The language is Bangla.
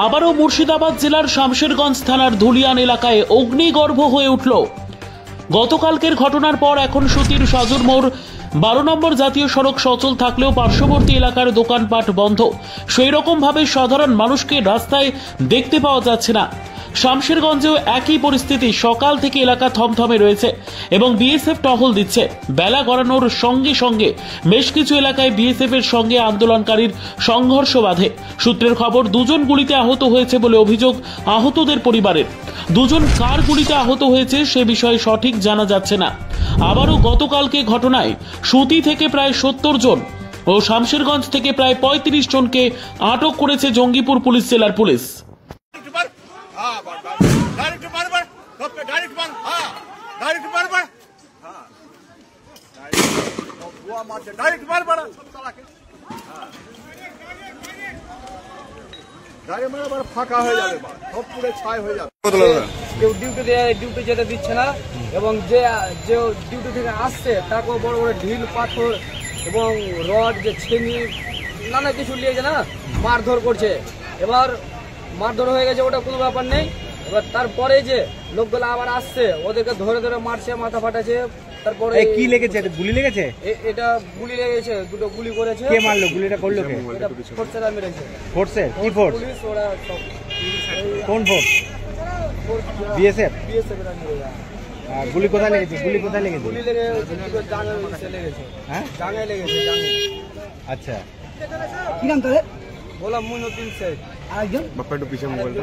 আবারও মুর্শিদাবাদ জেলার শামশেরগঞ্জ থানার ধুলিয়ান এলাকায় অগ্নিগর্ভ হয়ে উঠল। গতকালকের ঘটনার পর এখন সুতির সাজুর মোড় 12 নম্বর জাতীয় সড়ক সচল থাকলেও পার্শ্ববর্তী এলাকার দোকানপাট বন্ধ। সেই রকম ভাবে সাধারণ মানুষকে রাস্তায় দেখতে পাওয়া যাচ্ছে না। শামশেরগঞ্জেও একই পরিস্থিতি, সকাল থেকে এলাকা থমথমে রয়েছে এবং বিএসএফ টহল দিচ্ছে। বেলা গড়ানোর সঙ্গে সঙ্গে বেশ কিছু এলাকায় বিএসএফ এর সঙ্গে আন্দোলনকারীর সংঘর্ষ বাধে। সূত্রের খবর, দুজন গুলিতে আহত হয়েছে বলে অভিযোগ আহতদের পরিবারের। দুজন কার গুলিতে আহত হয়েছে সে বিষয়ে সঠিক জানা যাচ্ছে না। আবারও গতকালকে ঘটনায় সুতি থেকে প্রায় 70 জন ও শামশেরগঞ্জ থেকে প্রায় 35 জনকে আটক করেছে জঙ্গিপুর পুলিশ জেলার পুলিশ। ফাঁকা হয়ে যাবে, সব পুরো ছাই হয়ে যাবে। কেউ ডিউটি যেতে দিচ্ছে না এবং যে ডিউটি থেকে আসছে তাকেও বড় বড় ঢিল পাথর এবং রড, যে ছেনি, নানা কিছু নিয়েছে না, মারধর করছে। এবার মারধর হয়ে গেছে, ওটা কোনো ব্যাপার নেই। এবার তারপরে যে লোকগুলো আবার আসছে, ওদেরকে ধরে ধরে মারছে, মাথা ফাটাছে। তারপরে কি লেগেছে? গুলি লেগেছে? এটা গুলি লেগেছে, দুটো গুলি করেছে। কে মারলো? গুলিটা করলো কে? এটা ফোর্সেরা মেরেছে। ফোর্সের কি ফোর্স? পুলিশ, ওরা সব। কোন ফোর্স? বিএসএফ। বিএসএফ এরা মেরেছে। গুলি কোথায় লেগেছে? গুলি কোথায় লেগেছে? গুলি লেগেছে, লেগেছে। হ্যাঁ, জাঙ্গায় লেগেছে, জাঙ্গায়। আচ্ছা, কি নাম তোর? বলা মুইনুদ্দিন শেখ। আরেকজন বাপ্পা একটু পিছে মোবাইলটা।